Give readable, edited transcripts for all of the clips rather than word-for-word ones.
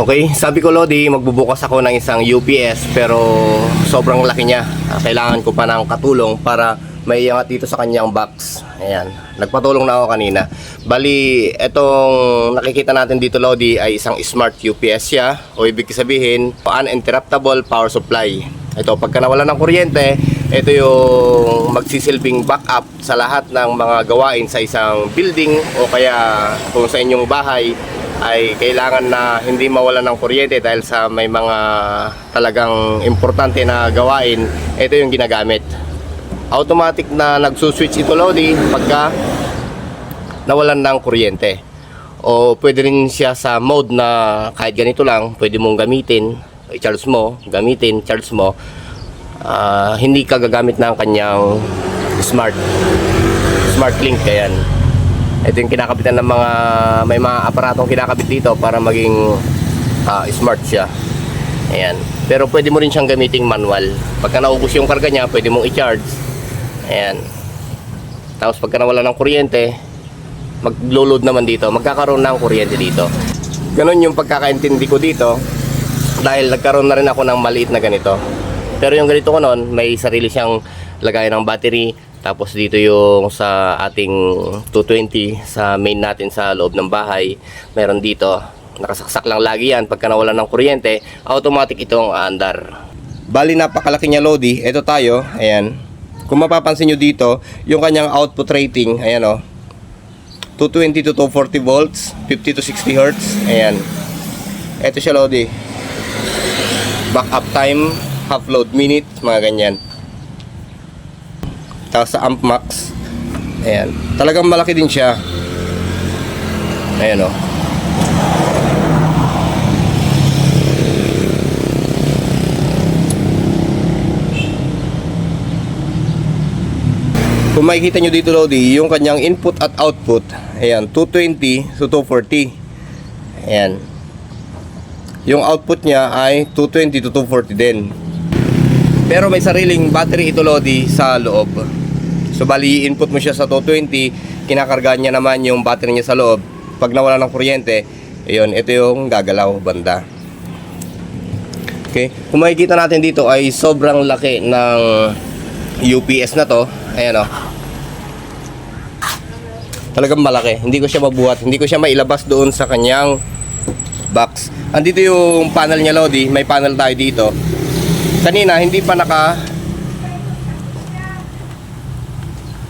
Okay, sabi ko Lodi, magbubukas ako ng isang UPS pero sobrang laki niya. Kailangan ko pa ng katulong para maiangat dito sa kanyang box. Ayan, nagpatulong na ako kanina. Bali, etong nakikita natin dito Lodi ay isang smart UPS siya. O ibig sabihin, uninterruptible power supply. Ito, pagka nawala ng kuryente, ito yung magsisilbing backup sa lahat ng mga gawain sa isang building o kaya kung sa inyong bahay ay kailangan na hindi mawalan ng kuryente dahil sa may mga talagang importante na gawain, ito yung ginagamit. Automatic na nagsuswitch ito Lodi pagka nawalan ng kuryente. O pwede rin siya sa mode na kahit ganito lang, pwede mong gamitin, i-charge mo, gamitin, charge mo. Hindi ka gagamit ng kanyang smart link. Ayan. Ito yung kinakabitan ng mga may mga aparatong kinakabit dito para maging smart siya. Ayan. Pero pwede mo rin siyang gamiting manual. Pagka naubos yung karga niya, pwede mong i-charge. Ayan. Tapos pagka nawala ng kuryente, maglo-load naman dito. Magkakaroon ng kuryente dito. Ganon yung pagkakaintindi ko dito dahil nagkaroon na rin ako ng maliit na ganito. Pero yung ganito ko noon, may sarili siyang lagay ng battery. Tapos dito yung sa ating 220 sa main natin sa loob ng bahay, meron dito, nakasaksak lang lagi yan. Pagka nawalan ng kuryente, automatic itong aandar. Bali napakalaki niya Lodi, ito tayo, ayan. Kung mapapansin nyo dito, yung kanyang output rating, ayan o, 220 to 240 volts, 50 to 60 Hz, ayan. Ito siya Lodi. Backup time, half load minute, mga ganyan. Tapos sa amp max, ayan, talagang malaki din siya. Ayan o. Kung makikita nyo dito Lodi, yung kanyang input at output, ayan, 220 to 240. Ayan. Yung output niya ay 220 to 240 din. Pero may sariling battery ito Lodi sa loob. So bali input mo siya sa 220, kinakargaan niya naman yung battery niya sa loob. Pag nawala ng kuryente, ayun, ito yung gagalaw banda. Okay, kung makikita natin dito ay sobrang laki ng UPS na to. Ayan o. Talagang malaki. Hindi ko siya mabuhat, hindi ko siya mailabas doon sa kanyang box. Andito yung panel niya Lodi, may panel tayo dito. Kanina hindi pa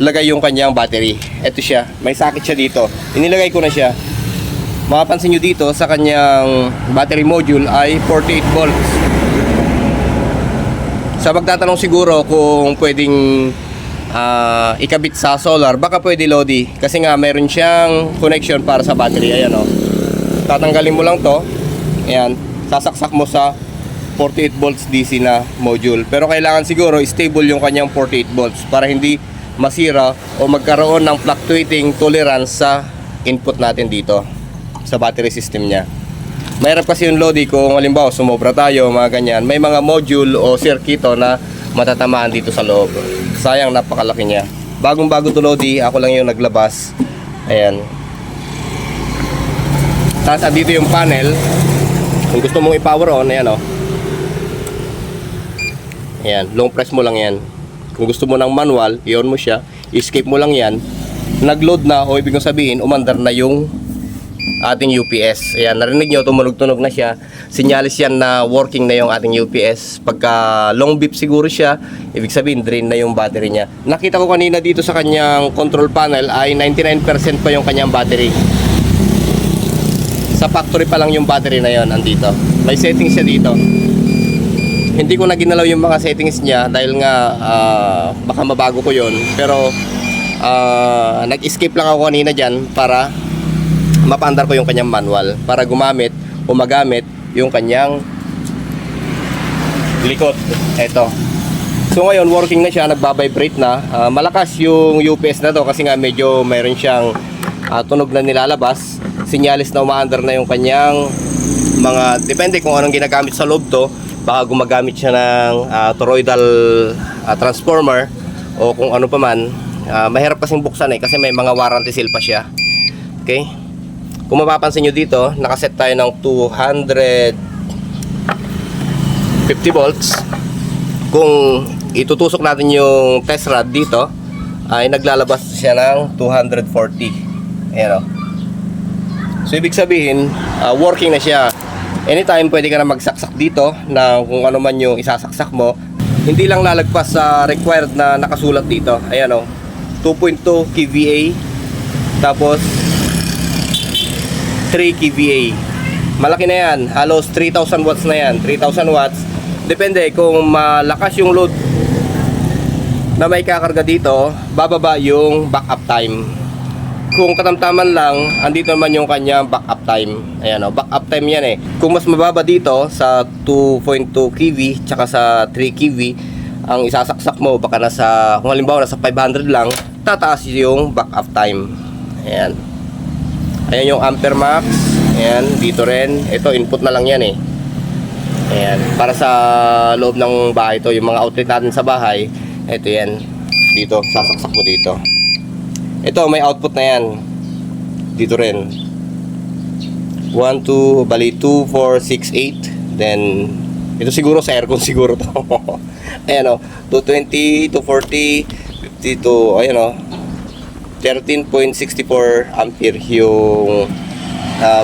lagay yung kanyang battery. Ito siya, may socket siya dito. Inilagay ko na siya. Makapansin nyo dito sa kanyang battery module ay 48 volts. Sa magtatanong siguro kung pwedeng ikabit sa solar, baka pwede Lodi. Kasi nga mayroon siyang connection para sa battery. Ayan o. Tatanggalin mo lang to. Ayan. Sasaksak mo sa 48 volts DC na module. Pero kailangan siguro stable yung kanyang 48 volts para hindi masira o magkaroon ng fluctuating tolerance sa input natin dito sa battery system niya. Mahirap kasi yung Lodi kung halimbawa sumobra tayo, mga ganyan. May mga module o circuito na matatamaan dito sa loob. Sayang, napakalaki niya. Bagong bago to Lodi, ako lang yung naglabas. Ayan. Tapos dito yung panel. Kung gusto mong i-power on, ayan o. Ayan, long press mo lang yan. Kung gusto mo ng manual, i-on mo siya, escape mo lang yan, nag-load na o ibig sabihin, umandar na yung ating UPS. Ayan, narinig nyo, tumunog-tunog na siya. Sinyalis yan na working na yung ating UPS. Pagka long beep siguro siya, ibig sabihin, drain na yung battery niya. Nakita ko kanina dito sa kanyang control panel ay 99% pa yung kanyang battery. Sa factory pa lang yung battery na yon andito. May settings siya dito. Hindi ko na ginalaw yung mga settings niya dahil nga baka mabago ko yon. Pero nag-escape lang ako kanina dyan para mapaandar ko yung kanyang manual para gumamit o magamit yung kanyang likod. Eto. So ngayon working na siya, nagbabibrate na. Malakas yung UPS na to kasi nga medyo mayroon siyang tunog na nilalabas. Sinyalis na umaandar na yung kanyang mga, depende kung anong ginagamit sa loob to. Baka gumagamit siya ng toroidal transformer o kung ano pa man. Mahirap kasing buksan kasi may mga warranty seal pa siya. Okay? Kung mapapansin nyo dito, nakaset tayo ng 250 volts. Kung itutusok natin yung test rod dito, ay naglalabas siya ng 240. Ayan o. So ibig sabihin, working na siya. Anytime pwede ka na magsaksak dito na kung ano man yung isasaksak mo. Hindi lang lalagpas sa required na nakasulat dito. Ayan o, 2.2 kVA, tapos 3 kVA. Malaki na yan, halos 3,000 watts na yan. 3,000 watts. Depende kung malakas yung load na may kakarga dito, bababa yung backup time. Kung katamtaman lang, andito naman yung kanya backup time. Ayan o, backup time yan eh. Kung mas mababa dito sa 2.2 kV tsaka sa 3 kV, ang isasaksak mo baka nasa, kung halimbawa nasa 500 lang, tataas yung backup time. Ayan. Ayan yung ampere max. Ayan, dito rin. Ito, input na lang yan eh. Ayan, para sa loob ng bahay to, yung mga outlet natin sa bahay. Ito yan. Dito, sasaksak mo dito. Ito, may output na yan. Dito rin. 1, 2, bali 2, 4, 6, 8. Then, ito siguro sa aircon siguro to. Ayan o, 220, 240, 52, ayan o. 13.64 ampere yung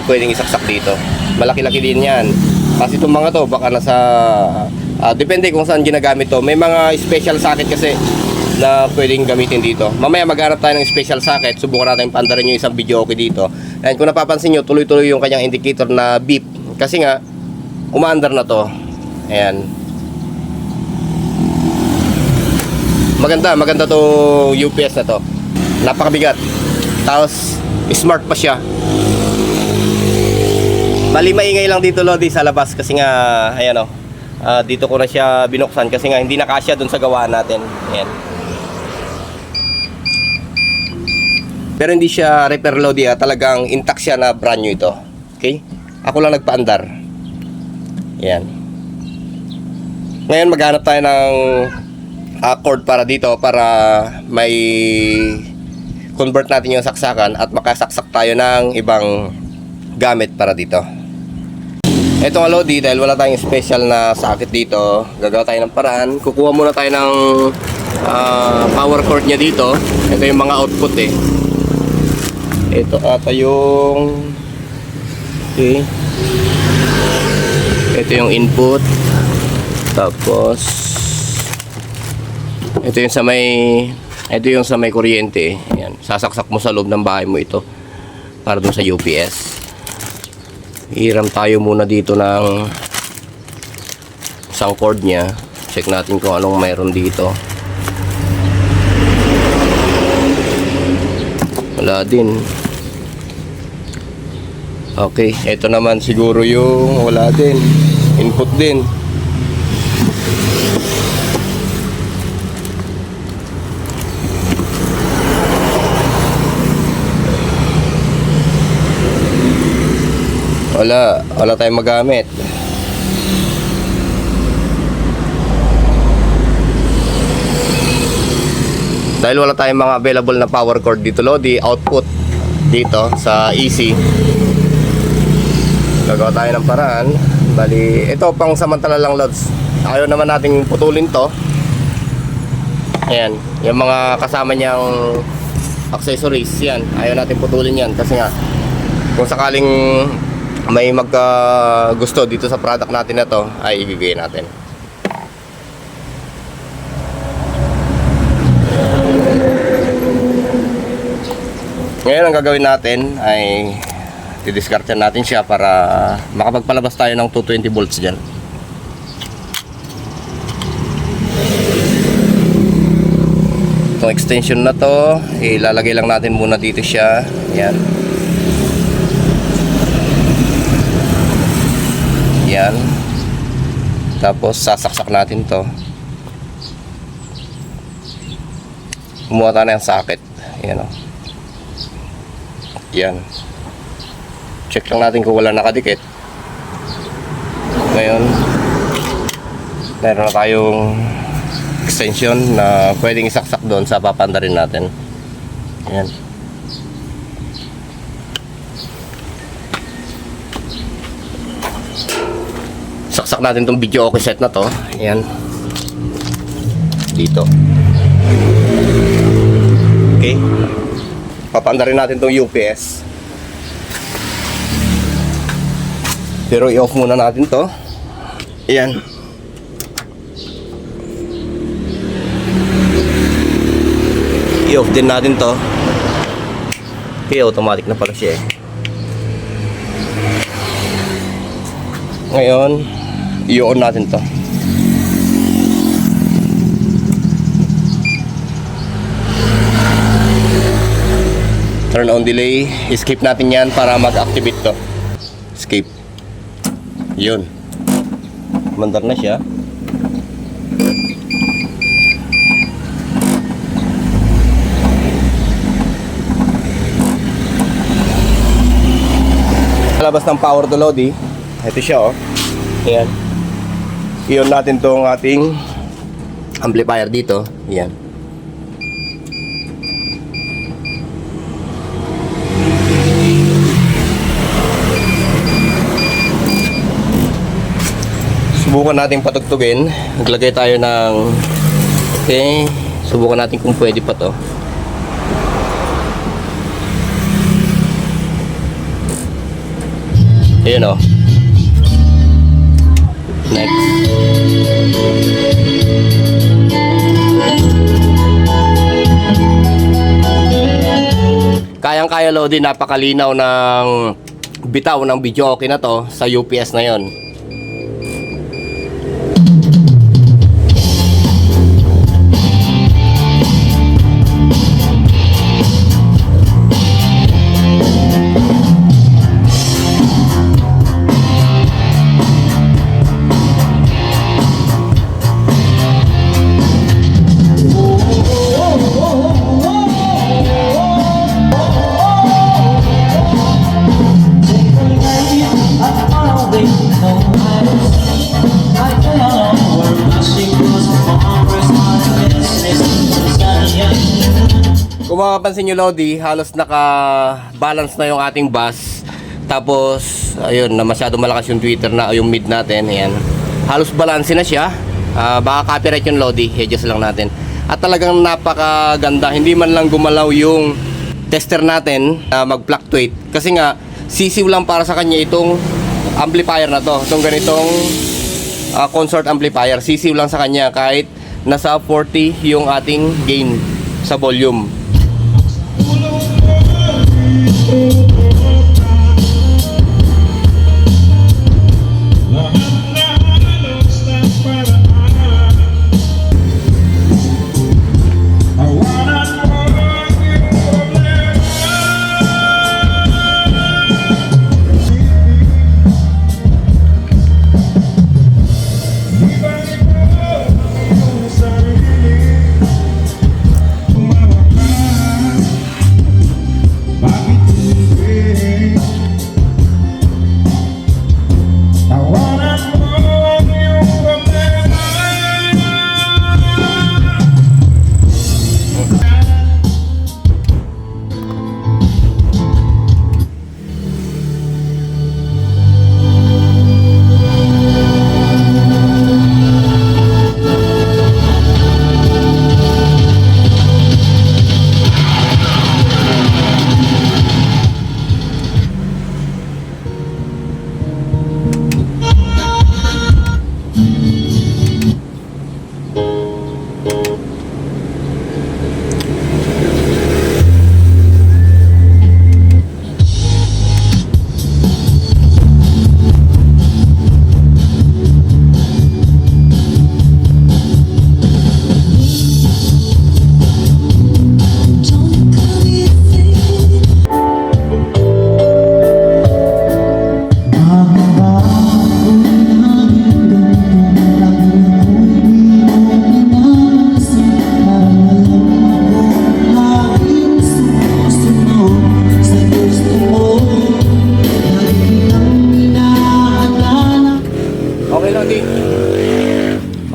pwedeng isaksak dito. Malaki-laki din yan. Kasi itong mga to, baka nasa, depende kung saan ginagamit to. May mga special socket kasi na pwedeng gamitin dito. Mamaya maghanap tayo ng special socket. Subukan natin pandarin yung isang video okay dito. And kung napapansin nyo, tuloy-tuloy yung kanyang indicator na beep. Kasi nga, umaandar na to. Ayan. Maganda to UPS na to. Napakabigat. Tapos, smart pa siya. Bali maingay lang dito Lodi sa labas kasi nga, ayan o. Dito ko na siya binuksan kasi nga hindi nakasya dun sa gawaan natin. Ayan. Pero hindi siya repair Lodi talagang intact siya na brand new ito. Okay? Ako lang nagpaandar. Ayan. Ngayon maghanap tayo ng cord para dito para may convert natin yung saksakan at makasaksak tayo ng ibang gamit para dito. Ito nga Lodi, dahil wala tayong special na socket dito, gagawa tayo ng paraan. Kukuha muna tayo ng power cord nya dito. Ito yung mga output eh. Ito ata yung okay. Ito yung input. Tapos ito yung sa may kuryente. Ayan. Sasaksak mo sa loob ng bahay mo ito para dun sa UPS. Hiram tayo muna dito ng isang cord nya. Check natin kung anong mayroon dito. Wala din. Okay, ito naman siguro yung wala din. Input din. Wala tayong magamit. Dahil wala tayong mga available na power cord dito Lodi, output dito sa EC. Gagawa tayo ng paraan. Bali, ito pang samantala lang Lods. Ayaw naman nating putulin to. Ayan, yung mga kasama niyang accessories yan. Ayaw natin putulin yan kasi nga kung sakaling may magka-gusto dito sa product natin na to ay ibibigay natin. Ngayon ang gagawin natin ay i-discard natin siya para makapagpalabas tayo ng 220 volts dyan. Itong extension na to ilalagay lang natin muna dito siya. Yan. Yan. Tapos sasaksak natin to. Kumuha tayo ng socket. Yan o. Yan. Check lang natin kung wala nakadikit. Ngayon meron na tayong extension na pwedeng isaksak doon sa papandarin natin. Yan. Isasaksak natin tong video okay set na to. Ayan. Dito. Okay. Papaanda rin natin tong UPS. Pero i-off muna natin to. Ayan. I-off din natin to. Okay, automatic na pala siya eh. Ngayon, i-on natin to. Turn on delay. Escape natin yan para mag-activate to. Escape. Yun. Mandar na siya. Labas ng power to load eh. Ito siya oh. Ayan. I-on natin tong ating amplifier dito. Ayan. Subukan natin patugtugin. Maglagay tayo ng okay. Subukan natin kung pwede pa to. Ayan o. Next. Kayang-kaya Lodi, napakalinaw ng bitaw ng video okay na to sa UPS na yon. Kung mapapansin nyo Lodi, halos naka-balance na yung ating bus. Tapos, ayun, na masyado malakas yung tweeter na, yung mid natin. Ayan. Halos balance na siya. Baka copyright yung Lodi, adjust lang natin. At talagang napakaganda. Hindi man lang gumalaw yung tester natin na mag-fluctuate. Kasi nga, sisiw lang para sa kanya itong amplifier na to. Itong ganitong consort amplifier. Sisiw lang sa kanya kahit nasa 40 yung ating gain sa volume.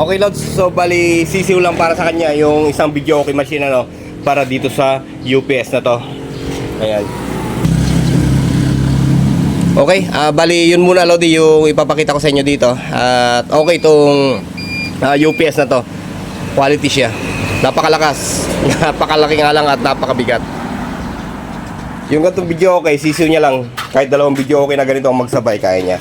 Okay Lods, so bali sisiw lang para sa kanya yung isang video okay machine ano, para dito sa UPS na to. Ayan. Okay, bali yun muna Lodi yung ipapakita ko sa inyo dito. At okay itong UPS na to. Quality siya. Napakalakas. Napakalaki nga lang at napakabigat. Yung ganitong video okay, sisiw niya lang. Kahit dalawang video okay na ganito ang magsabay, kaya niya.